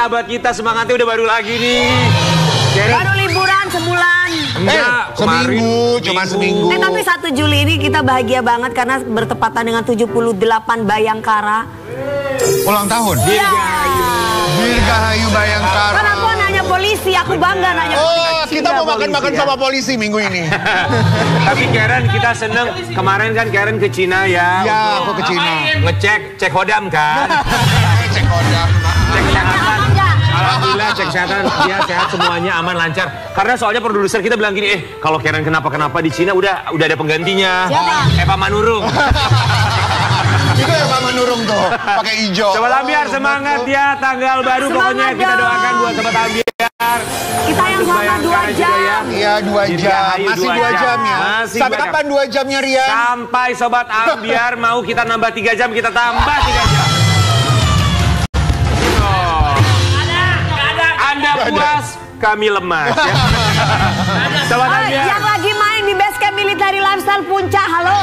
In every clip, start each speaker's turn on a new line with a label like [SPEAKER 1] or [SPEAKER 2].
[SPEAKER 1] sahabat kita semangatnya udah baru lagi nih.
[SPEAKER 2] Baru liburan sebulan.
[SPEAKER 1] Enggak,
[SPEAKER 3] cuma seminggu.
[SPEAKER 2] Tapi 1 Juli ini kita bahagia banget karena bertepatan dengan 78 Bayangkara.
[SPEAKER 3] Ulang tahun?
[SPEAKER 2] Iya.
[SPEAKER 3] Dirgahayu Bayangkara.
[SPEAKER 2] Kan aku nanya polisi, aku bangga nanya polisi.
[SPEAKER 3] Oh, kita mau makan-makan sama polisi minggu ini.
[SPEAKER 1] Tapi Karen, kita seneng. Kemarin kan Karen ke Cina ya.
[SPEAKER 3] Ya, aku ke Cina.
[SPEAKER 1] Cek hodam kan.
[SPEAKER 3] Cek hodam.
[SPEAKER 1] Cek kesehatan. Alhamdulillah cek kesehatan, dia sehat semuanya aman lancar. Karena soalnya produser kita bilang gini, kalau Karen kenapa-kenapa di Cina udah ada penggantinya. Eva Manurung.
[SPEAKER 3] Itu Eva Manurung tuh, pakai hijau.
[SPEAKER 1] Sobat Ambiar semangat ya, tanggal baru
[SPEAKER 2] Semangat
[SPEAKER 1] pokoknya kita
[SPEAKER 2] dong.
[SPEAKER 1] doakan buat Sobat Ambiar.
[SPEAKER 2] Kita yang selama 2 jam.
[SPEAKER 3] Iya 2 jam, masih 2 jam ya.
[SPEAKER 1] Masih
[SPEAKER 3] Sampai
[SPEAKER 1] 2 jam.
[SPEAKER 3] kapan 2 jamnya Rian?
[SPEAKER 1] Sampai Sobat Ambiar mau kita nambah 3 jam, kita tambah 3 jam. Anda puas, kami lemas ya. Sobat Ambiar.
[SPEAKER 2] Yang lagi main di Basecamp Military Lifestyle Puncak, halo.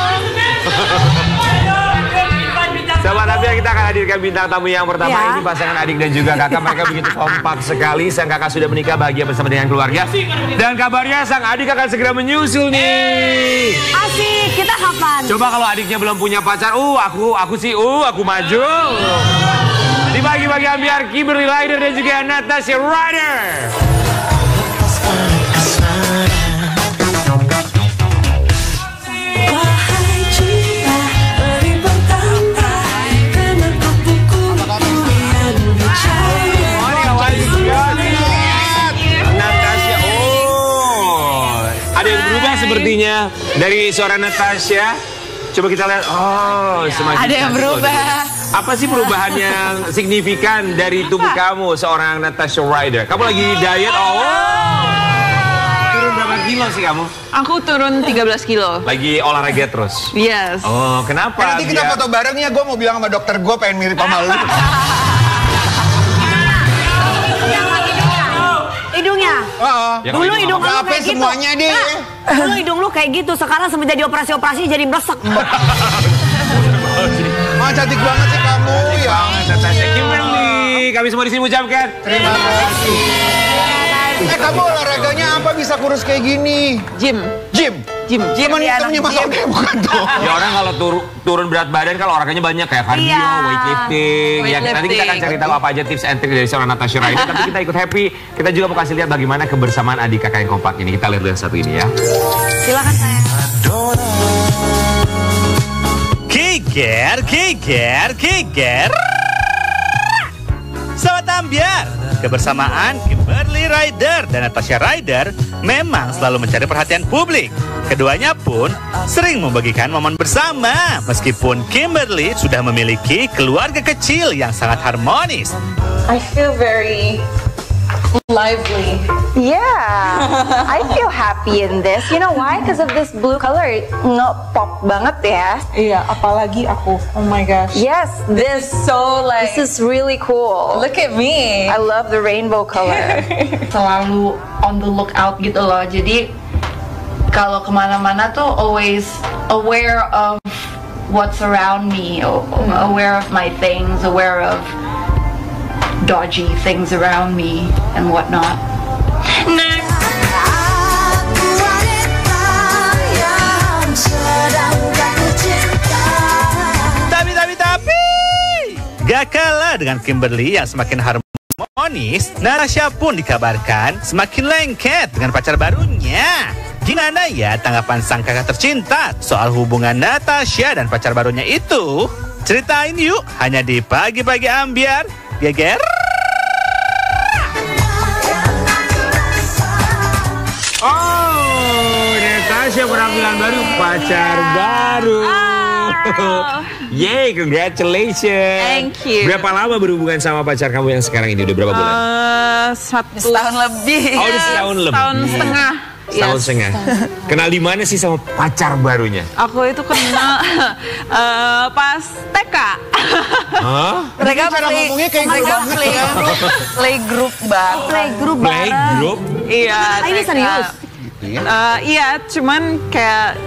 [SPEAKER 1] Sobat Ambiar, kita akan hadirkan bintang tamu yang pertama.
[SPEAKER 2] Ya.
[SPEAKER 1] Ini pasangan adik dan juga kakak. Mereka begitu kompak sekali. Sang kakak sudah menikah, bahagia bersama dengan keluarga. Dan kabarnya sang adik akan segera menyusul nih.
[SPEAKER 2] Asik, kita kapan?
[SPEAKER 1] Coba kalau adiknya belum punya pacar, aku maju. Di bagi-bagi Ambiar, Kimberly Ryder dan juga Natasha Ryder. Natasha, ada yang berubah sepertinya dari suara Natasha. Coba kita lihat. Oh, semakin
[SPEAKER 4] ada yang berubah.
[SPEAKER 1] Apa sih perubahan yang signifikan dari tubuh kamu seorang Natasha Ryder? Kamu lagi diet? Turun berapa kilo sih kamu?
[SPEAKER 4] Aku turun 13 kilo.
[SPEAKER 1] Lagi olahraga terus?
[SPEAKER 4] Yes.
[SPEAKER 1] Oh, kenapa?
[SPEAKER 3] Nanti kita foto bareng ya, gue mau bilang sama dokter gue pengen mirip sama lu.
[SPEAKER 2] Hidungnya. Dulu hidung lu
[SPEAKER 3] Apa
[SPEAKER 2] kayak gitu.
[SPEAKER 3] semuanya deh.
[SPEAKER 2] Dulu hidung lu kayak gitu, sekarang semenjak dioperasi jadi meresek.
[SPEAKER 3] Oh, cantik banget sih kamu ya.
[SPEAKER 1] Natasha Kimberly, kami semua di sini mengucapkan
[SPEAKER 3] Terima kasih. Kamu olahraganya apa bisa kurus kayak gini?
[SPEAKER 4] Gym.
[SPEAKER 3] Cuman hitamnya masuk kayak bukan tuh.
[SPEAKER 1] ya orang kalau turun berat badan kalau olahraganya banyak kayak cardio,
[SPEAKER 2] Iya.
[SPEAKER 1] weightlifting. Ya, nanti kita akan cari tahu apa aja tips and trick dari seorang Natasha Ryder. Tapi kita ikut happy. Kita juga mau kasih lihat bagaimana kebersamaan adik kakak yang kompak ini. Kita lihat yang satu ini ya.
[SPEAKER 2] Silakan saya.
[SPEAKER 5] Kiker. Sobat Ambiar, kebersamaan Kimberly Ryder dan Natasha Ryder memang selalu mencari perhatian publik. Keduanya pun sering membagikan momen bersama, meskipun Kimberly sudah memiliki keluarga kecil yang sangat harmonis.
[SPEAKER 6] I feel very lively.
[SPEAKER 7] Yeah, I feel happy in this. You know why? Because of this blue color. Pop banget ya.
[SPEAKER 6] Iya, apalagi aku. Oh my gosh.
[SPEAKER 7] Yes, this is really cool.
[SPEAKER 6] Look at me.
[SPEAKER 7] I love the rainbow color.
[SPEAKER 6] Selalu on the lookout gitu loh. Jadi kalau kemana-mana tuh always aware of what's around me, aware of my things, aware of dodgy things around me and whatnot.
[SPEAKER 5] Tapi gak kalah dengan Kimberly yang semakin harmonis, Natasha pun dikabarkan semakin lengket dengan pacar barunya. Gimana ya tanggapan sang kakak tercinta soal hubungan Natasha dan pacar barunya itu? Ceritain yuk, hanya di Pagi-Pagi Ambiar. Geger.
[SPEAKER 1] Oh, Natasha penampilan baru, pacar baru. Yeay, congratulations.
[SPEAKER 4] Thank you.
[SPEAKER 1] Berapa lama berhubungan sama pacar kamu yang sekarang ini? Udah berapa bulan?
[SPEAKER 4] Setahun lebih.
[SPEAKER 1] Oh, udah setahun lebih.
[SPEAKER 4] Setahun setengah.
[SPEAKER 1] Setahun setengah. Kenal di mana sih sama pacar barunya?
[SPEAKER 4] Aku itu kenal pas TK.
[SPEAKER 1] Hah?
[SPEAKER 4] Mereka
[SPEAKER 3] Cara ngomongnya kayak gitu banget.
[SPEAKER 4] playgroup bang.
[SPEAKER 2] Playgroup bareng.
[SPEAKER 1] Playgroup?
[SPEAKER 4] Iya.
[SPEAKER 2] Ah, ini
[SPEAKER 4] TK.
[SPEAKER 2] serius?
[SPEAKER 4] Iya, cuman kayak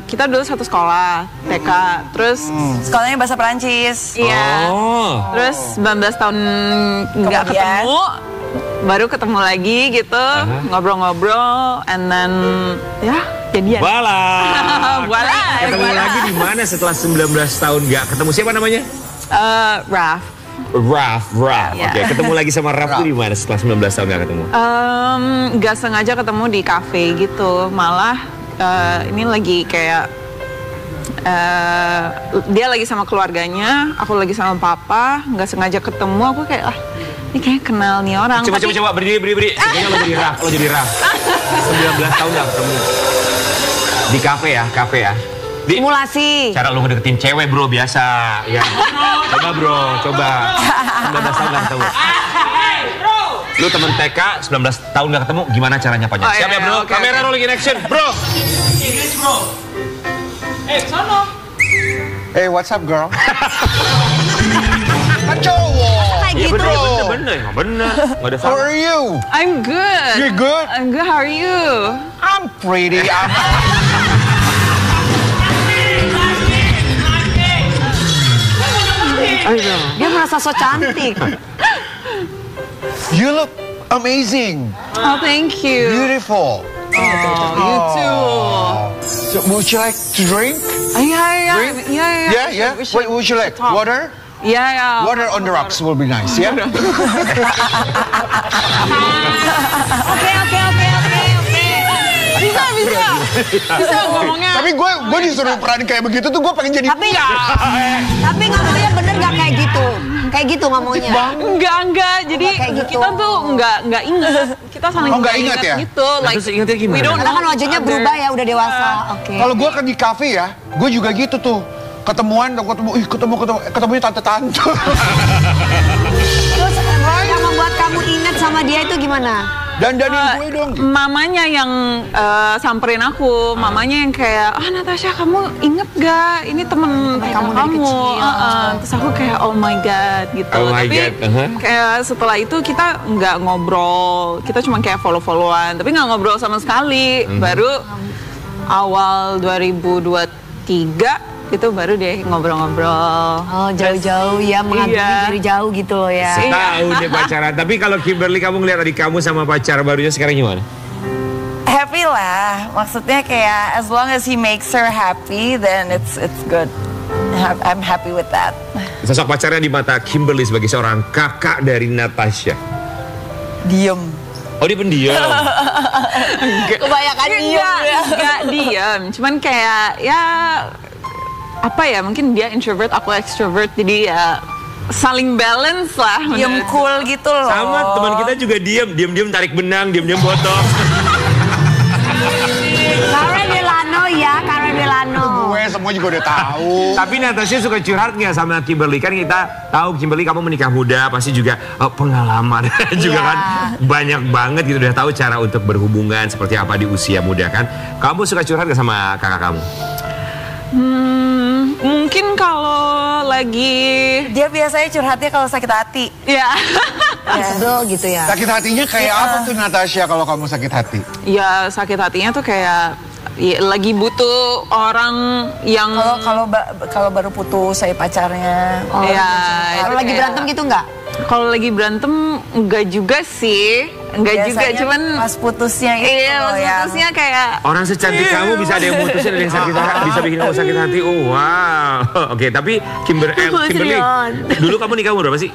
[SPEAKER 4] kita dulu satu sekolah TK, terus
[SPEAKER 7] Sekolahnya bahasa Perancis.
[SPEAKER 4] iya,
[SPEAKER 1] Oh.
[SPEAKER 4] terus 19 tahun nggak
[SPEAKER 7] Kemudian?
[SPEAKER 4] ketemu, baru ketemu lagi gitu, ngobrol-ngobrol, and then ya jadian.
[SPEAKER 1] Balak.
[SPEAKER 4] Balak.
[SPEAKER 1] Ketemu lagi di mana setelah 19 tahun nggak ketemu? Siapa namanya?
[SPEAKER 4] Raf.
[SPEAKER 1] Raf.
[SPEAKER 4] Ya.
[SPEAKER 1] Oke, ketemu lagi sama Raf tuh di mana setelah 19 tahun nggak ketemu?
[SPEAKER 4] Nggak sengaja ketemu di kafe gitu, malah ini lagi kayak dia lagi sama keluarganya, aku lagi sama papa, nggak sengaja ketemu, aku kayak ini kayak kenal nih orang.
[SPEAKER 1] Coba berdiri. Kayaknya lo jadi Raf. 19 tahun nggak ketemu. Di kafe ya. Di,
[SPEAKER 2] Simulasi.
[SPEAKER 1] cara lu ngedeketin cewek bro biasa ya. Coba 19 tahun gak ketemu. Lu temen TK 19 tahun gak ketemu, gimana caranya Pak? Siap ya bro?
[SPEAKER 4] oke,
[SPEAKER 1] Kamera rolling in action bro.
[SPEAKER 3] Hey, what's up, girl? Kan cowok.
[SPEAKER 2] Kayak
[SPEAKER 1] Iya
[SPEAKER 2] gitu.
[SPEAKER 1] bener. Gak ada
[SPEAKER 3] How
[SPEAKER 1] salah.
[SPEAKER 3] are you?
[SPEAKER 4] I'm good.
[SPEAKER 3] You're good?
[SPEAKER 4] I'm good. How are you?
[SPEAKER 3] I'm pretty.
[SPEAKER 2] Dia merasa so cantik.
[SPEAKER 3] You look amazing.
[SPEAKER 4] Oh, thank you.
[SPEAKER 3] Beautiful.
[SPEAKER 4] You too.
[SPEAKER 3] So, would you like to drink?
[SPEAKER 4] Yeah.
[SPEAKER 3] Yeah.
[SPEAKER 4] We should
[SPEAKER 3] What would you like?
[SPEAKER 4] talk.
[SPEAKER 3] Water?
[SPEAKER 4] Yeah.
[SPEAKER 3] Water on the rocks will be nice, yeah?
[SPEAKER 2] Oke.
[SPEAKER 4] Bisa ngomongnya.
[SPEAKER 3] Tapi gue disuruh peran kayak begitu tuh gue pengen jadi.
[SPEAKER 2] Tapi ngomongnya bener gak kayak gitu? Kayak gitu ngomongnya.
[SPEAKER 4] Enggak. Jadi
[SPEAKER 2] kayak gitu.
[SPEAKER 4] kita tuh enggak ingat. Kita saling
[SPEAKER 3] Oh, nggak ingat ya?
[SPEAKER 4] gitu.
[SPEAKER 1] Nah, terus ingatnya gimana?
[SPEAKER 4] we don't
[SPEAKER 2] Karena kan
[SPEAKER 4] know
[SPEAKER 2] wajahnya
[SPEAKER 4] other.
[SPEAKER 2] berubah ya, udah dewasa. Oke.
[SPEAKER 3] Kalau gue kan di kafe ya, gue juga gitu tuh. Ketemunya tante-tante.
[SPEAKER 2] Terus yang membuat kamu ingat sama dia itu gimana?
[SPEAKER 3] Dandanin gue dong.
[SPEAKER 4] Mamanya yang samperin aku, mamanya yang kayak, Natasha kamu inget gak? Ini temen
[SPEAKER 2] kamu
[SPEAKER 4] kamu.
[SPEAKER 2] dari kecil.
[SPEAKER 4] Terus aku kayak oh my god gitu.
[SPEAKER 1] Oh my
[SPEAKER 4] tapi
[SPEAKER 1] God,
[SPEAKER 4] kayak setelah itu kita nggak ngobrol, kita cuma kayak follow-followan, tapi nggak ngobrol sama sekali. Baru awal 2023 itu baru deh ngobrol-ngobrol.
[SPEAKER 2] Oh, jauh-jauh ya, mengagumi
[SPEAKER 4] Iya.
[SPEAKER 2] dari jauh gitu loh ya.
[SPEAKER 1] Setahun deh pacaran. Tapi kalau Kimberly kamu ngeliat adik kamu sama pacar barunya sekarang gimana?
[SPEAKER 7] Happy lah. Maksudnya kayak as long as he makes her happy, then it's good. I'm happy with that.
[SPEAKER 1] Sosok pacarnya di mata Kimberly sebagai seorang kakak dari Natasha.
[SPEAKER 7] Diem.
[SPEAKER 1] Oh, dia pendiam.
[SPEAKER 7] Kebanyakan
[SPEAKER 4] Enggak diam, cuman kayak ya apa ya, mungkin dia introvert, aku extrovert, jadi ya saling balance lah.
[SPEAKER 7] Diem
[SPEAKER 4] menurut.
[SPEAKER 7] cool gitu loh.
[SPEAKER 1] Sama teman kita juga diam tarik benang, diam botok.
[SPEAKER 2] Karen Delano.
[SPEAKER 3] Gue semua juga udah tahu.
[SPEAKER 1] Tapi Natasha suka curhat nggak sama Kimberly? Kan kita tahu Kimberly kamu menikah muda, pasti juga pengalaman juga kan banyak banget gitu, udah tahu cara untuk berhubungan seperti apa di usia muda kan. Kamu suka curhat nggak sama kakak kamu?
[SPEAKER 4] Mungkin kalau lagi
[SPEAKER 7] Dia biasanya curhatnya kalau sakit hati.
[SPEAKER 4] ya
[SPEAKER 2] Sedel gitu ya.
[SPEAKER 3] Sakit hatinya kayak apa tuh Natasha kalau kamu sakit hati?
[SPEAKER 4] ya sakit hatinya tuh kayak ya, lagi butuh orang yang
[SPEAKER 7] Kalau baru putus saya pacarnya.
[SPEAKER 4] ya
[SPEAKER 2] Kalau
[SPEAKER 4] itu
[SPEAKER 2] lagi
[SPEAKER 4] kayak-
[SPEAKER 2] berantem gitu enggak?
[SPEAKER 4] Kalau lagi berantem enggak juga sih, enggak juga,
[SPEAKER 7] Biasanya
[SPEAKER 4] cuman
[SPEAKER 7] pas putusnya itu
[SPEAKER 4] iya
[SPEAKER 7] loh
[SPEAKER 4] pas
[SPEAKER 7] yang-
[SPEAKER 4] putusnya kayak
[SPEAKER 1] Orang secantik kamu bisa ada yang mutusin, ada yang sakit hati, bisa bikin kamu sakit hati. Oh wow. Oke, tapi Kimberly, dulu kamu nikah umur berapa sih?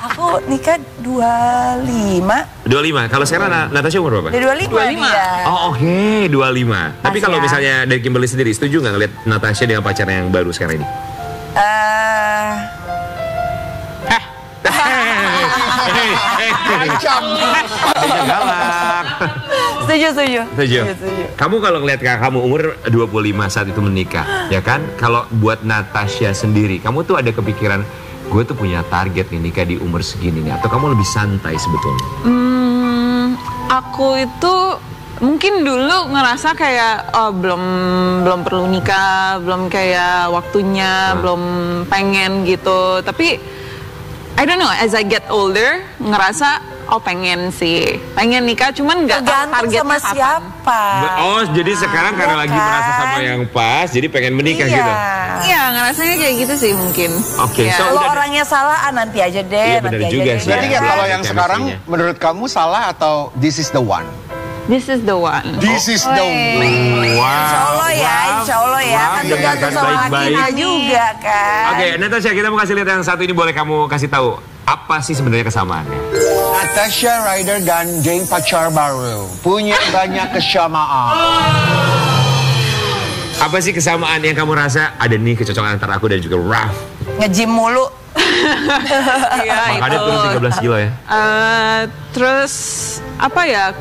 [SPEAKER 7] Aku nikah 25.
[SPEAKER 1] 25. Kalau sekarang Natasha umur berapa?
[SPEAKER 7] Dari 25 dia.
[SPEAKER 1] Oh oke, 25. Tapi kalau
[SPEAKER 7] ya.
[SPEAKER 1] misalnya dari Kimberly sendiri, setuju nggak ngeliat Natasha dengan pacarnya yang baru sekarang ini?
[SPEAKER 3] Macam.
[SPEAKER 1] Dia galak.
[SPEAKER 7] Setuju.
[SPEAKER 1] Setuju. Kamu kalau ngeliat kakak kamu umur 25 saat itu menikah, ya kan? Kalau buat Natasha sendiri, kamu tuh ada kepikiran, gue tuh punya target nih nikah di umur segini nih, atau kamu lebih santai sebetulnya?
[SPEAKER 4] aku itu mungkin dulu ngerasa kayak belum perlu nikah, belum kayak waktunya, belum pengen gitu. Tapi I don't know, as I get older, ngerasa pengen nikah, cuman nggak tahu
[SPEAKER 7] Tergantung
[SPEAKER 4] targetnya
[SPEAKER 7] sama
[SPEAKER 4] kapan.
[SPEAKER 7] siapa.
[SPEAKER 1] Oh, jadi sekarang karena lagi
[SPEAKER 7] kan?
[SPEAKER 1] merasa sama yang pas, jadi pengen menikah gitu.
[SPEAKER 4] Iya, ngerasanya kayak gitu sih mungkin.
[SPEAKER 1] Oke,
[SPEAKER 4] Iya.
[SPEAKER 1] so
[SPEAKER 7] Kalau
[SPEAKER 1] udah-
[SPEAKER 7] orangnya salah,
[SPEAKER 1] Iya,
[SPEAKER 7] nanti aja deh,
[SPEAKER 1] bener
[SPEAKER 7] nanti aja
[SPEAKER 1] juga
[SPEAKER 7] deh.
[SPEAKER 1] sih.
[SPEAKER 3] Berarti
[SPEAKER 1] Iya.
[SPEAKER 3] kalau yang
[SPEAKER 1] Chemistry-nya.
[SPEAKER 3] sekarang menurut kamu salah atau this is the one?
[SPEAKER 4] This is the one.
[SPEAKER 3] This is the one.
[SPEAKER 7] Insya Allah ya, insya Allah ya. Kan
[SPEAKER 1] dengarkan
[SPEAKER 7] tergantung sama
[SPEAKER 1] baik-baik.
[SPEAKER 7] kita juga kan.
[SPEAKER 1] Oke, Natasha, kita mau kasih lihat yang satu ini, boleh kamu kasih tahu apa sih sebenarnya kesamaannya?
[SPEAKER 3] Natasha Ryder gandeng pacar baru, punya banyak kesamaan.
[SPEAKER 1] Apa sih kesamaan yang kamu rasa ada nih kecocokan antara aku dan juga Raf?
[SPEAKER 7] Nge-gym mulu.
[SPEAKER 4] Iya,
[SPEAKER 1] Makanya
[SPEAKER 4] itu.
[SPEAKER 1] turun 13 kilo ya.
[SPEAKER 4] Terus apa ya?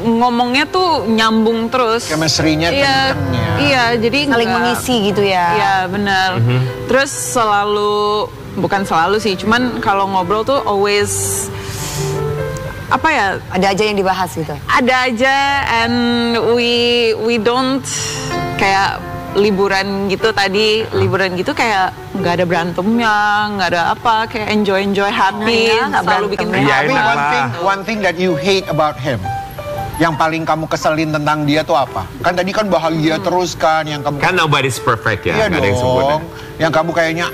[SPEAKER 4] Ngomongnya tuh nyambung terus.
[SPEAKER 3] Chemistry-nya
[SPEAKER 4] Iya,
[SPEAKER 3] kenceng ya.
[SPEAKER 4] iya, jadi
[SPEAKER 2] Saling
[SPEAKER 4] nggak-
[SPEAKER 2] mengisi gitu ya.
[SPEAKER 4] Iya, benar. Terus bukan selalu sih, cuman kalau ngobrol tuh always apa ya?
[SPEAKER 2] Ada aja yang dibahas gitu.
[SPEAKER 4] Ada aja, and we don't kayak liburan gitu tadi, liburan gitu kayak nggak ada berantemnya, nggak ada apa, kayak enjoy happy,
[SPEAKER 2] Iya, nggak
[SPEAKER 4] selalu bikin
[SPEAKER 2] berantem.
[SPEAKER 1] Iya,
[SPEAKER 3] Tapi
[SPEAKER 1] enak lah.
[SPEAKER 3] one thing that you hate about him, yang paling kamu keselin tentang dia tuh apa? Kan tadi kan bahagia terus kan, yang kamu
[SPEAKER 1] Kan nobody's perfect ya,
[SPEAKER 3] iya
[SPEAKER 1] nggak ada yang sempurna.
[SPEAKER 3] dong. Yang kamu kayaknya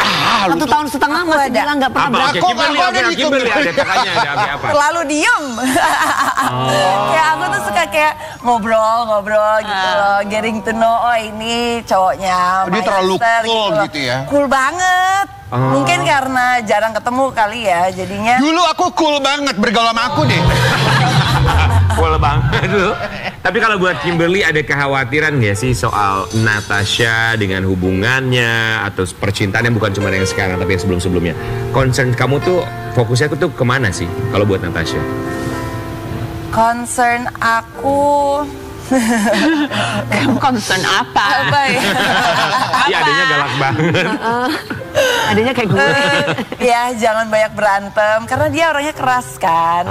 [SPEAKER 3] lu
[SPEAKER 2] 1
[SPEAKER 3] tuh
[SPEAKER 2] tahun setengah
[SPEAKER 7] Aku
[SPEAKER 2] masih
[SPEAKER 7] ada.
[SPEAKER 2] bilang nggak pernah
[SPEAKER 1] Apa?
[SPEAKER 2] berantem.
[SPEAKER 1] Oke, Kimberly,
[SPEAKER 3] aku
[SPEAKER 1] oke,
[SPEAKER 3] ada di
[SPEAKER 1] Kimberly
[SPEAKER 3] situ.
[SPEAKER 1] ada kakaknya, ada apa?
[SPEAKER 7] Terlalu diem. Kayak aku tuh suka kayak ngobrol gitu loh, getting to know, oh ini cowoknya.
[SPEAKER 3] Oh, dia
[SPEAKER 7] my
[SPEAKER 3] terlalu
[SPEAKER 7] sister
[SPEAKER 3] cool
[SPEAKER 7] loh.
[SPEAKER 3] gitu ya?
[SPEAKER 7] Cool banget.
[SPEAKER 1] Oh.
[SPEAKER 7] Mungkin karena jarang ketemu kali ya, jadinya.
[SPEAKER 3] Dulu aku cool banget bergaul sama aku deh.
[SPEAKER 1] Cool banget lu. Tapi kalau buat Kimberly ada kekhawatiran nggak sih soal Natasha dengan hubungannya atau percintaannya, bukan cuma yang sekarang tapi yang sebelum-sebelumnya? Concern kamu tuh fokusnya tuh kemana sih kalau buat Natasha?
[SPEAKER 7] Concern aku
[SPEAKER 4] Kamu concern apa?
[SPEAKER 7] apa ya?
[SPEAKER 1] Iya, adanya galak banget.
[SPEAKER 2] Adanya kayak gue.
[SPEAKER 7] Ya jangan banyak berantem karena dia orangnya keras kan.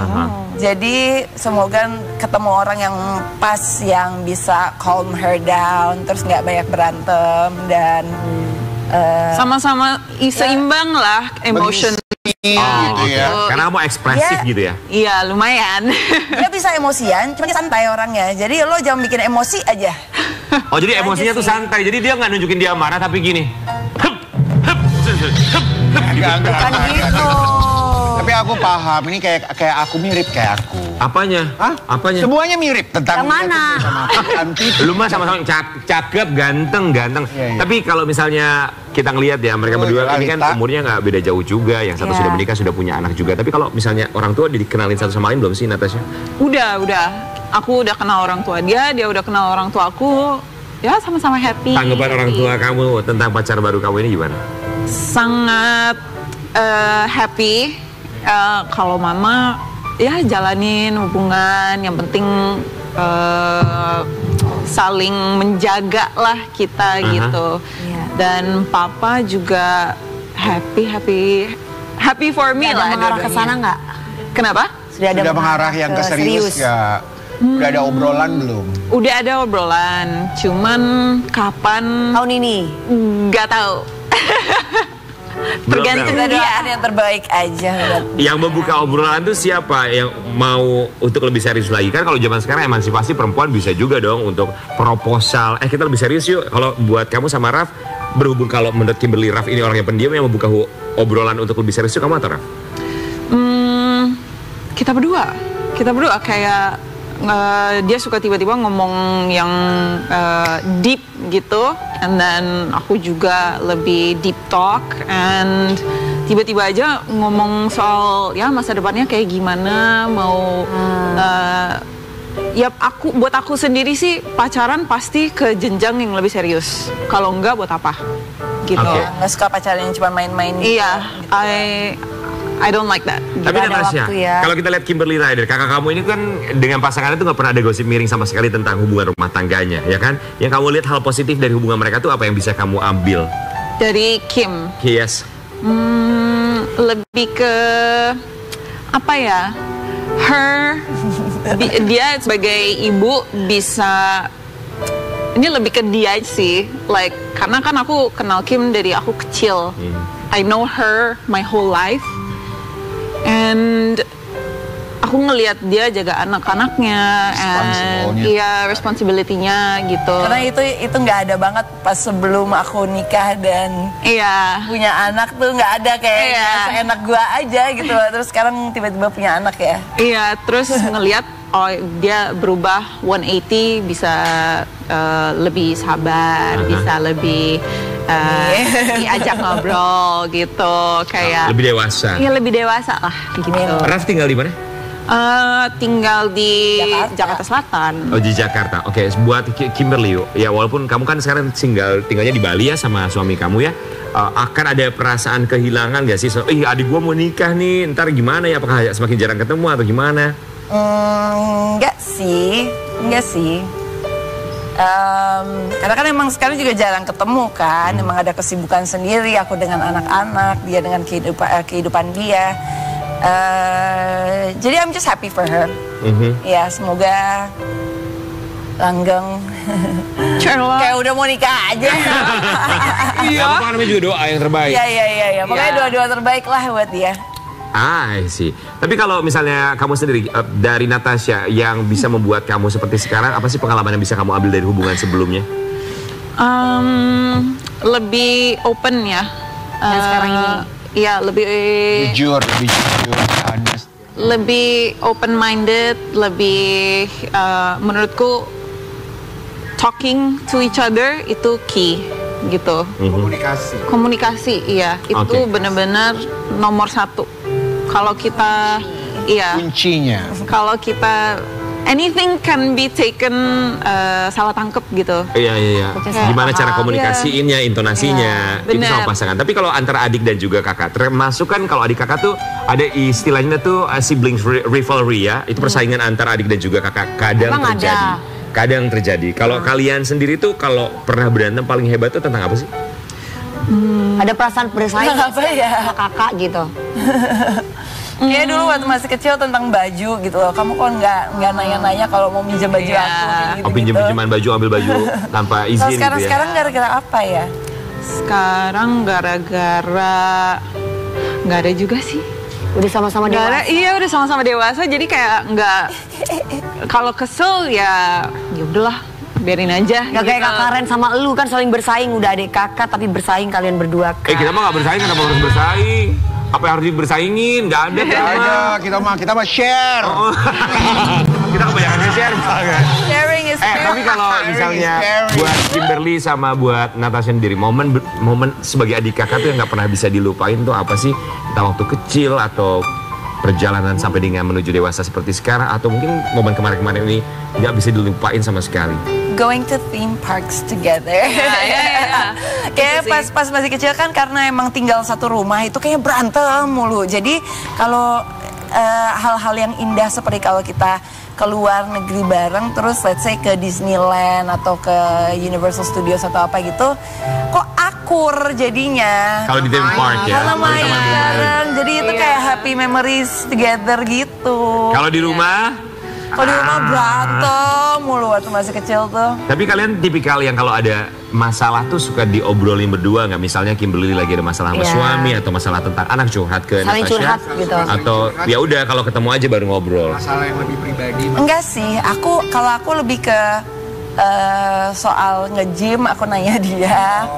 [SPEAKER 7] Jadi semoga ketemu orang yang pas yang bisa calm her down, terus nggak banyak berantem dan
[SPEAKER 4] Sama-sama seimbang lah emotion.
[SPEAKER 3] gitu ya.
[SPEAKER 1] Karena kamu ekspresif
[SPEAKER 7] Iya.
[SPEAKER 1] gitu ya.
[SPEAKER 4] Iya, lumayan.
[SPEAKER 7] dia bisa emosian, cuma dia santai orangnya. Jadi lo jangan bikin emosi aja.
[SPEAKER 1] Oh, jadi emosinya tuh
[SPEAKER 7] sih.
[SPEAKER 1] santai. Jadi dia nggak nunjukin dia marah tapi gini.
[SPEAKER 3] Bukan
[SPEAKER 2] gitu.
[SPEAKER 3] Tapi aku paham, ini kayak aku mirip kayak aku.
[SPEAKER 1] Apanya?
[SPEAKER 3] Hah?
[SPEAKER 1] Apanya?
[SPEAKER 3] Semuanya mirip tentang
[SPEAKER 2] Yang mana?
[SPEAKER 3] dia tuh sama aku, cantik.
[SPEAKER 1] Lu mah sama-sama cakep, ganteng.
[SPEAKER 3] Iya, iya.
[SPEAKER 1] Tapi kalau misalnya kita ngelihat ya, mereka
[SPEAKER 3] Oh,
[SPEAKER 1] berdua
[SPEAKER 3] iya,
[SPEAKER 1] ini kan
[SPEAKER 3] Lalita.
[SPEAKER 1] umurnya nggak beda jauh juga. Yang satu
[SPEAKER 2] Iya.
[SPEAKER 1] sudah menikah, sudah punya anak juga. Tapi kalau misalnya orang tua dikenalin satu sama lain belum sih, Natasha?
[SPEAKER 4] Udah. Aku udah kenal orang tua dia udah kenal orang tua aku. Ya sama-sama happy.
[SPEAKER 1] Tanggapan orang tua kamu tentang pacar baru kamu ini gimana?
[SPEAKER 4] Sangat happy. Kalau mama ya jalanin hubungan, yang penting saling menjaga lah kita gitu.
[SPEAKER 2] Iya.
[SPEAKER 4] Dan papa juga happy for me
[SPEAKER 2] Ada
[SPEAKER 4] lah.
[SPEAKER 2] mengarah ke
[SPEAKER 4] dua-duanya.
[SPEAKER 2] sana nggak?
[SPEAKER 4] Kenapa?
[SPEAKER 2] Sudah ada
[SPEAKER 3] Sudah mengarah yang ke serius ya. Udah ada obrolan belum?
[SPEAKER 4] Udah ada obrolan, cuman kapan
[SPEAKER 2] Tahun ini.
[SPEAKER 4] nggak tahu. Tergantung
[SPEAKER 1] tahu.
[SPEAKER 7] Kita
[SPEAKER 4] dia.
[SPEAKER 7] doakan yang terbaik aja.
[SPEAKER 1] Yang membuka obrolan tuh siapa yang mau untuk lebih serius lagi? Kan kalau zaman sekarang emansipasi perempuan bisa juga dong untuk proposal. Kita lebih serius yuk. Kalau buat kamu sama Raf, berhubung kalau menurut Kimberly Raf ini orang yang pendiam yang membuka obrolan untuk lebih serius, yuk kamu atau Raf?
[SPEAKER 4] Kita berdua kayak dia suka tiba-tiba ngomong yang deep gitu, and then aku juga lebih deep talk, and tiba-tiba aja ngomong soal ya masa depannya kayak gimana, mau ya buat aku sendiri sih pacaran pasti ke jenjang yang lebih serius. Kalau enggak buat apa? Gitu.
[SPEAKER 1] Oke.
[SPEAKER 7] Nggak suka pacaran yang cuma main-main.
[SPEAKER 4] Iya, I don't like that.
[SPEAKER 1] Tapi
[SPEAKER 2] ada
[SPEAKER 1] Natasha,
[SPEAKER 2] waktu ya.
[SPEAKER 1] kalau kita lihat Kimberly Ryder, kakak kamu ini kan dengan pasangannya tuh nggak pernah ada gosip miring sama sekali tentang hubungan rumah tangganya, ya kan? Yang kamu lihat hal positif dari hubungan mereka tuh apa yang bisa kamu ambil?
[SPEAKER 4] Dari Kim.
[SPEAKER 1] Yes.
[SPEAKER 4] Lebih ke apa ya, dia sebagai ibu bisa, ini lebih ke dia sih, like karena kan aku kenal Kim dari aku kecil. I know her my whole life, And aku ngelihat dia jaga anak-anaknya, responsibility-nya gitu.
[SPEAKER 7] Karena itu nggak ada banget pas sebelum aku nikah dan punya anak tuh nggak ada kayak seenak gua aja gitu. Terus sekarang tiba-tiba punya anak ya.
[SPEAKER 4] Iya, terus ngelihat dia berubah 180, bisa lebih sabar, bisa lebih diajak ngobrol gitu, kayak
[SPEAKER 1] lebih dewasa.
[SPEAKER 4] Iya, lebih dewasa lah gitu.
[SPEAKER 1] Raf tinggal di mana?
[SPEAKER 4] Tinggal di Jakarta Selatan.
[SPEAKER 1] Oh, di Jakarta. Oke, buat Kimberly, ya walaupun kamu kan sekarang tinggalnya di Bali ya sama suami kamu ya, akan ada perasaan kehilangan gak sih? Adik gua mau nikah nih, ntar gimana ya? Apakah semakin jarang ketemu atau gimana?
[SPEAKER 7] Enggak sih. Karena kan emang sekarang juga jarang ketemu kan, emang ada kesibukan sendiri, aku dengan anak-anak, dia dengan kehidupan dia. Jadi I'm just happy for her. Ya, semoga langgeng. Kayak udah mau nikah aja.
[SPEAKER 1] Iya. Apa namanya juga doa yang terbaik.
[SPEAKER 7] Iya. Pokoknya doa-doa terbaik lah buat dia.
[SPEAKER 1] I see. Tapi kalau misalnya kamu sendiri dari Natasha yang bisa membuat kamu seperti sekarang, apa sih pengalaman yang bisa kamu ambil dari hubungan sebelumnya?
[SPEAKER 4] Lebih open ya.
[SPEAKER 2] Yang sekarang ini.
[SPEAKER 3] Iya, lebih jujur, honest.
[SPEAKER 4] Lebih open minded, lebih menurutku talking to each other itu key gitu. Komunikasi, iya, itu benar-benar nomor 1. Kalau kita,
[SPEAKER 3] kuncinya.
[SPEAKER 4] Kalau kita anything can be taken salah tangkep gitu.
[SPEAKER 1] Iya. Gimana cara komunikasiinnya, intonasinya, itu sama pasangan. Tapi kalau antara adik dan juga kakak, termasuk kan kalau adik kakak tuh ada istilahnya tuh siblings rivalry ya. Itu persaingan antara adik dan juga kakak kadang terjadi. Kalau kalian sendiri tuh kalau pernah berantem paling hebat tuh tentang apa sih?
[SPEAKER 2] Ada perasaan bersaing
[SPEAKER 7] apa ya?
[SPEAKER 2] sama kakak gitu.
[SPEAKER 7] Kayak dulu waktu masih kecil tentang baju gitu loh. Kamu kok nggak nanya-nanya kalau mau minjem baju aku gitu.
[SPEAKER 1] Pinjem-pinjeman baju, ambil baju tanpa izin gitu ya.
[SPEAKER 7] Sekarang gara-gara apa ya?
[SPEAKER 4] Sekarang gara-gara nggak ada juga sih.
[SPEAKER 2] Udah sama-sama dewasa.
[SPEAKER 4] Iya, udah sama-sama dewasa. Jadi kayak nggak, kalau kesel ya udahlah, biarin aja.
[SPEAKER 2] Gak kayak Kak Karen sama elu kan saling bersaing. Udah adik kakak tapi bersaing kalian berdua kan.
[SPEAKER 1] Kita mah gak bersaing, kenapa harus bersaing? Apa yang harus dibersaingin? Gak ada.
[SPEAKER 3] Kita mah share.
[SPEAKER 1] Kita kebanyakan share banget.
[SPEAKER 7] Sharing is
[SPEAKER 1] tapi kalau misalnya buat Kimberly sama buat Natasha sendiri, momen sebagai adik kakak tuh yang gak pernah bisa dilupain tuh apa sih? Entah waktu kecil atau perjalanan sampai dengan menuju dewasa seperti sekarang, atau mungkin momen kemarin-kemarin ini nggak bisa dilupain sama sekali.
[SPEAKER 7] Going to theme parks together. Kayak pas masih kecil kan, karena emang tinggal satu rumah itu kayak berantem mulu. Jadi kalau hal-hal yang indah seperti kalau kita keluar negeri bareng, terus let's say ke Disneyland atau ke Universal Studios atau apa gitu, kok akur jadinya.
[SPEAKER 1] Kalau di theme park ya.
[SPEAKER 7] Karena main bareng, jadi itu kayak happy memories together gitu.
[SPEAKER 1] Kalau di rumah?
[SPEAKER 7] Kalau di rumah berantem mulu waktu masih kecil tuh.
[SPEAKER 1] Tapi kalian tipikal yang kalau ada masalah tuh suka diobrolin berdua nggak? Misalnya Kimberly lagi ada masalah sama suami atau masalah tentang anak, curhat ke
[SPEAKER 2] saling
[SPEAKER 1] Natasha,
[SPEAKER 2] curhat gitu.
[SPEAKER 1] Atau ya udah kalau ketemu aja baru ngobrol.
[SPEAKER 3] Masalah yang lebih pribadi.
[SPEAKER 7] Enggak sih, kalau aku lebih ke soal nge-gym aku nanya dia,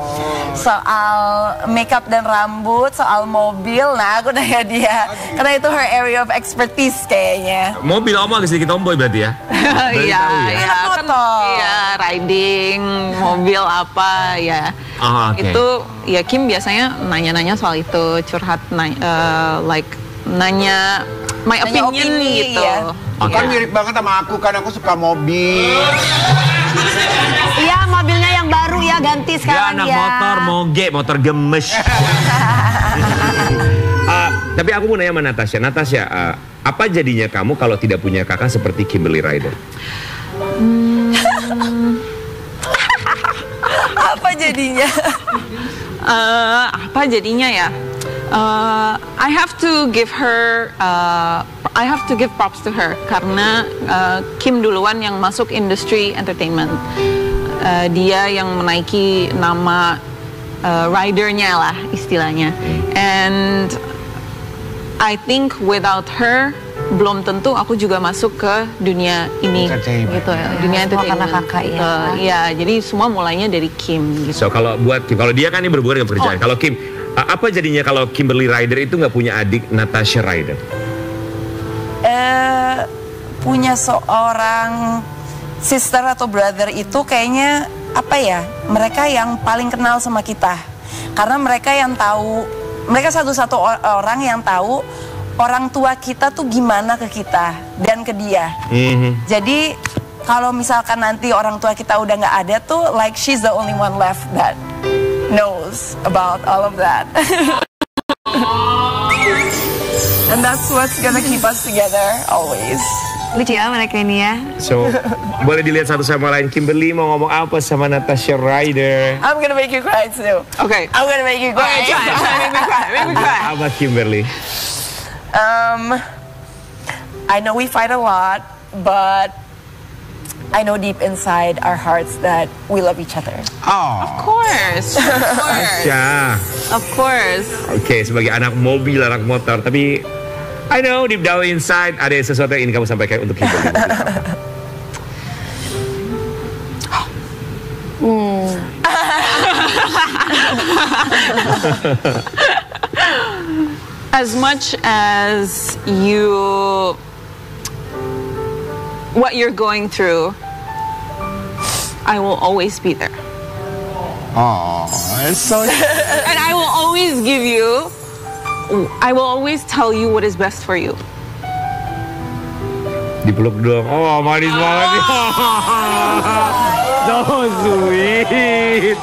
[SPEAKER 7] soal makeup dan rambut, soal mobil, nah aku nanya dia, karena itu her area of expertise kayaknya.
[SPEAKER 1] Mobil om agak sedikit tomboy berarti ya?
[SPEAKER 4] Iya,
[SPEAKER 7] kan
[SPEAKER 4] riding, mobil apa ya. Itu ya Kim biasanya nanya-nanya soal itu, curhat, nanya my opinion gitu.
[SPEAKER 7] Ya.
[SPEAKER 3] Kan mirip banget sama aku, kan aku suka mobil.
[SPEAKER 2] Iya, mobilnya yang baru ya, ganti sekarang
[SPEAKER 1] anak
[SPEAKER 2] ya.
[SPEAKER 1] motor gemes. Tapi aku mau nanya sama Natasha, apa jadinya kamu kalau tidak punya kakak seperti Kimberly Ryder?
[SPEAKER 7] Apa jadinya?
[SPEAKER 4] Apa jadinya ya? I have to give props to her karena Kim duluan yang masuk industri entertainment. Dia yang menaiki nama ridernya lah istilahnya. And I think without her belum tentu aku juga masuk ke dunia ini gitu ya, dunia
[SPEAKER 2] semua
[SPEAKER 4] entertainment.
[SPEAKER 2] karena kakak ya.
[SPEAKER 4] Iya, jadi semua mulainya dari Kim gitu.
[SPEAKER 1] So kalau buat Kim, kalau dia kan ini berhubungan dengan pekerjaan. Kalau Kim, apa jadinya kalau Kimberly Ryder itu nggak punya adik Natasha Ryder?
[SPEAKER 7] Punya seorang sister atau brother itu kayaknya apa ya, mereka yang paling kenal sama kita, karena mereka yang tahu, mereka satu-satu orang yang tahu orang tua kita tuh gimana ke kita dan ke dia. Jadi kalau misalkan nanti orang tua kita udah nggak ada tuh, like she's the only one left that knows about all of that. And that's what's gonna keep us together always.
[SPEAKER 2] Lucu ya mereka ini ya.
[SPEAKER 1] So, boleh dilihat satu sama lain. Kimberly mau ngomong apa sama Natasha Ryder?
[SPEAKER 7] I'm gonna make you cry too.
[SPEAKER 4] Okay.
[SPEAKER 7] I'm gonna make you cry.
[SPEAKER 4] Make me cry.
[SPEAKER 1] Apa Kimberly?
[SPEAKER 7] I know we fight a lot, but I know deep inside our hearts that we love each other.
[SPEAKER 1] Oh,
[SPEAKER 4] Of course.
[SPEAKER 1] ya.
[SPEAKER 4] Of course.
[SPEAKER 1] Oke, sebagai anak mobil, anak motor, tapi I know deep down inside ada sesuatu yang ingin kamu sampaikan untuk Kimberly.
[SPEAKER 4] As much as what you're going through, I will always be there.
[SPEAKER 3] Oh, it's so.
[SPEAKER 4] And I will always give you, I will always tell you what is best for you.
[SPEAKER 1] Dipeluk dong. Oh, manis banget nih. So sweet.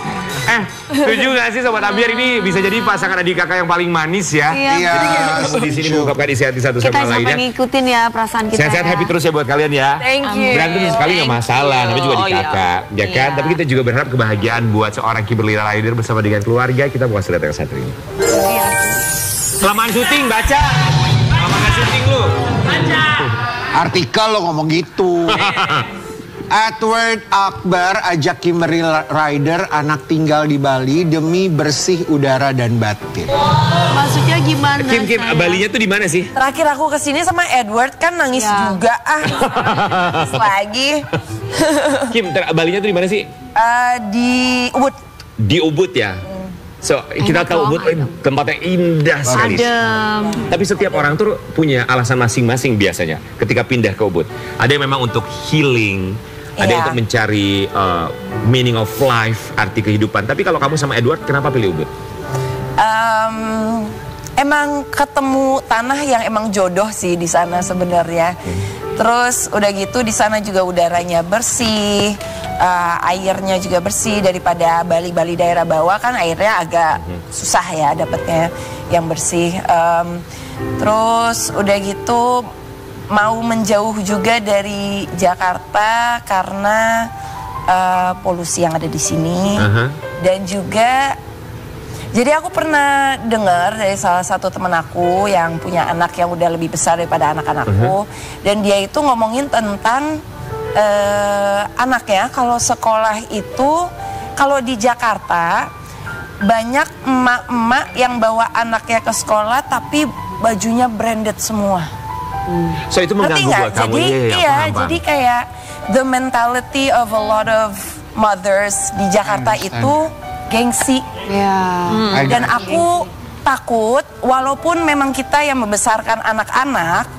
[SPEAKER 1] Setuju gak sih Sobat Ambiar, ini bisa jadi pasangan adik kakak yang paling manis ya?
[SPEAKER 2] Iya.
[SPEAKER 1] Jadi kita ketemu di sini mengungkapkan isi hati satu
[SPEAKER 2] Kita
[SPEAKER 1] sama lain
[SPEAKER 2] sampai
[SPEAKER 1] ya.
[SPEAKER 2] ngikutin ya perasaan kita.
[SPEAKER 1] Sehat-sehat,
[SPEAKER 2] ya.
[SPEAKER 1] happy terus ya buat kalian ya.
[SPEAKER 7] Thank you.
[SPEAKER 1] Berantem sekali nggak masalah, tapi juga di kakak, ya kan? Tapi kita juga berharap kebahagiaan buat seorang Kimberly Ryder bersama dengan keluarga. Kita mau kasih lihat yang satu ini. Kelamaan syuting, baca. Kelamaan syuting lu.
[SPEAKER 3] Artikel lo ngomong gitu. Edward Akbar ajak Kimberly Ryder anak tinggal di Bali demi bersih udara dan batin.
[SPEAKER 2] Maksudnya gimana?
[SPEAKER 1] Kim, Balinya tuh di mana sih?
[SPEAKER 7] Terakhir aku kesini sama Edward kan nangis juga Nangis lagi.
[SPEAKER 1] Kim, Balinya tuh di mana sih?
[SPEAKER 7] Di Ubud.
[SPEAKER 1] Di Ubud ya. So, kita tahu Ubud tempatnya indah sekali.
[SPEAKER 2] Adem.
[SPEAKER 1] Tapi setiap orang tuh punya alasan masing-masing biasanya ketika pindah ke Ubud. Ada yang memang untuk healing, ada yang untuk mencari meaning of life, arti kehidupan. Tapi kalau kamu sama Edward, kenapa pilih Ubud?
[SPEAKER 7] Emang ketemu tanah yang emang jodoh sih di sana sebenarnya. Terus udah gitu di sana juga udaranya bersih, airnya juga bersih daripada Bali daerah bawah kan airnya agak susah ya dapatnya yang bersih. Terus udah gitu mau menjauh juga dari Jakarta karena polusi yang ada di sini dan juga. Jadi aku pernah dengar dari salah satu teman aku yang punya anak yang udah lebih besar daripada anak-anakku, dan dia itu ngomongin tentang anaknya kalau sekolah itu, kalau di Jakarta banyak emak-emak yang bawa anaknya ke sekolah tapi bajunya branded semua.
[SPEAKER 1] So itu mengganggu buat kamu?
[SPEAKER 7] Jadi jadi kayak the mentality of a lot of mothers di Jakarta itu gengsi. Dan aku takut, walaupun memang kita yang membesarkan anak-anak,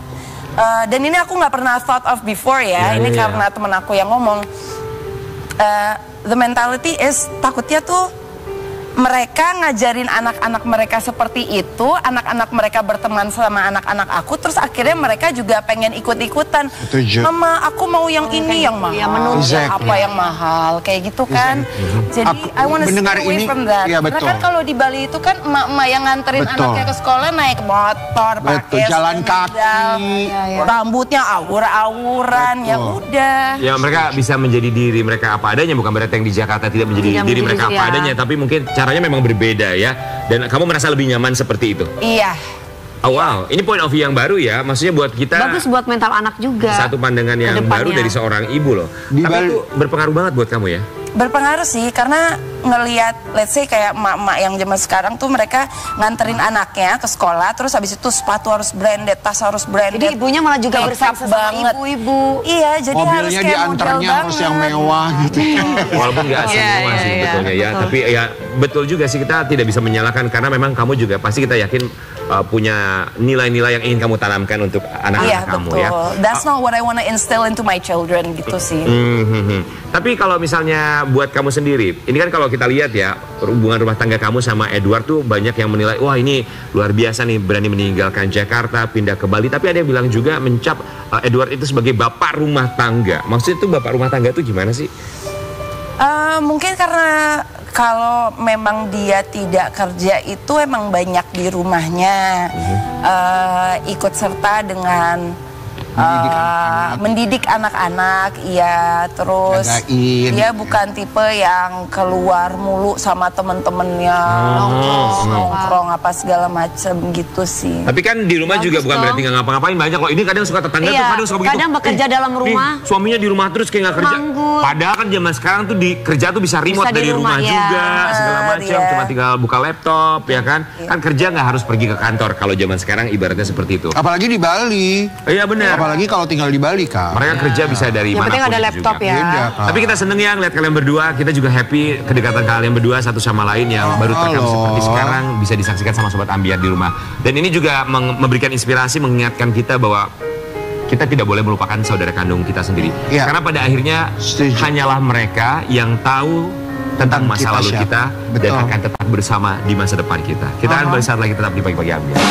[SPEAKER 7] dan ini aku nggak pernah thought of before ya, ini karena temen aku yang ngomong, the mentality is takutnya tuh mereka ngajarin anak-anak mereka seperti itu, anak-anak mereka berteman sama anak-anak aku, terus akhirnya mereka juga pengen ikut-ikutan. Mama, aku mau yang ini, yang mahal, apa yang mahal, kayak gitu kan. Jadi, I wanna stay away from that. Karena kan kalau di Bali itu kan emak-emak yang nganterin anaknya ke sekolah naik motor, pakai
[SPEAKER 3] jalan kaki,
[SPEAKER 7] rambutnya awur-awuran, ya udah.
[SPEAKER 1] Ya mereka bisa menjadi diri mereka apa adanya, bukan berarti yang di Jakarta tidak menjadi diri mereka apa adanya, tapi mungkin caranya memang berbeda ya. Dan kamu merasa lebih nyaman seperti itu?
[SPEAKER 7] Iya.
[SPEAKER 1] Oh wow, ini point of view yang baru ya. Maksudnya buat kita
[SPEAKER 2] bagus buat mental anak juga.
[SPEAKER 1] Satu pandangan yang baru dari seorang ibu loh. Tapi itu berpengaruh banget buat kamu ya?
[SPEAKER 7] Berpengaruh sih, karena ngelihat, let's say kayak emak-emak yang zaman sekarang tuh mereka nganterin anaknya ke sekolah, terus habis itu sepatu harus branded, tas harus branded.
[SPEAKER 2] Jadi ibunya malah juga
[SPEAKER 7] Make
[SPEAKER 2] bersaing
[SPEAKER 7] up
[SPEAKER 2] sama ibu-ibu.
[SPEAKER 7] Iya, jadi harus
[SPEAKER 3] Mobilnya
[SPEAKER 7] kayak model
[SPEAKER 3] diantarnya harus yang
[SPEAKER 7] banget.
[SPEAKER 3] mewah gitu.
[SPEAKER 1] Walaupun nggak asal semua sih sebetulnya ya. Tapi ya betul juga sih, kita tidak bisa menyalahkan karena memang kamu juga pasti kita yakin punya nilai-nilai yang ingin kamu tanamkan untuk anak-anak
[SPEAKER 7] Iya,
[SPEAKER 1] kamu
[SPEAKER 7] betul.
[SPEAKER 1] ya.
[SPEAKER 7] That's not what I wanna instill into my children gitu sih.
[SPEAKER 1] Tapi kalau misalnya buat kamu sendiri, ini kan kalau kita lihat ya hubungan rumah tangga kamu sama Edward tuh banyak yang menilai, wah ini luar biasa nih berani meninggalkan Jakarta pindah ke Bali. Tapi ada yang bilang juga mencap Edward itu sebagai bapak rumah tangga. Maksudnya itu bapak rumah tangga itu gimana sih?
[SPEAKER 7] Mungkin karena kalau memang dia tidak kerja itu emang banyak di rumahnya ikut serta dengan mendidik anak-anak, iya, terus
[SPEAKER 3] Jagain.
[SPEAKER 7] dia bukan tipe yang keluar mulu sama temen-temennya nongkrong apa segala macem gitu sih.
[SPEAKER 1] Tapi kan di rumah juga bukan berarti nggak ngapa-ngapain, banyak loh. Ini kadang suka tetangga tuh
[SPEAKER 2] Iya,
[SPEAKER 1] kadang suka begitu.
[SPEAKER 2] kadang bekerja dalam rumah.
[SPEAKER 1] Nih, suaminya di rumah terus kayak nggak kerja.
[SPEAKER 2] Nganggur.
[SPEAKER 1] Padahal kan zaman sekarang tuh di kerja tuh bisa remote
[SPEAKER 2] Bisa di
[SPEAKER 1] dari rumah
[SPEAKER 2] rumah, ya.
[SPEAKER 1] juga segala macam.
[SPEAKER 7] Iya.
[SPEAKER 1] Cuma tinggal buka laptop ya kan. Kan kerja nggak harus pergi ke kantor. Kalau zaman sekarang ibaratnya seperti itu.
[SPEAKER 3] Apalagi di Bali.
[SPEAKER 1] Iya benar.
[SPEAKER 3] Apalagi kalau tinggal di Bali, Kak.
[SPEAKER 1] Mereka kerja bisa dari
[SPEAKER 2] Yang
[SPEAKER 1] mana
[SPEAKER 2] penting ada laptop ya.
[SPEAKER 3] Beda, Kak.
[SPEAKER 1] Tapi kita seneng ya ngeliat kalian berdua. Kita juga happy kedekatan kalian berdua satu sama lain yang baru terekam
[SPEAKER 3] halo.
[SPEAKER 1] seperti sekarang bisa disaksikan sama Sobat Ambiar di rumah. Dan ini juga memberikan inspirasi, mengingatkan kita bahwa kita tidak boleh melupakan saudara kandung kita sendiri.
[SPEAKER 3] Iya.
[SPEAKER 1] Karena pada akhirnya
[SPEAKER 3] Setuju.
[SPEAKER 1] hanyalah mereka yang tahu tentang masa
[SPEAKER 3] Kita
[SPEAKER 1] lalu
[SPEAKER 3] siapa.
[SPEAKER 1] kita dan
[SPEAKER 3] Betul.
[SPEAKER 1] akan tetap bersama di masa depan kita. Kita akan balik saat lagi tetap di Pagi-Pagi Ambiar.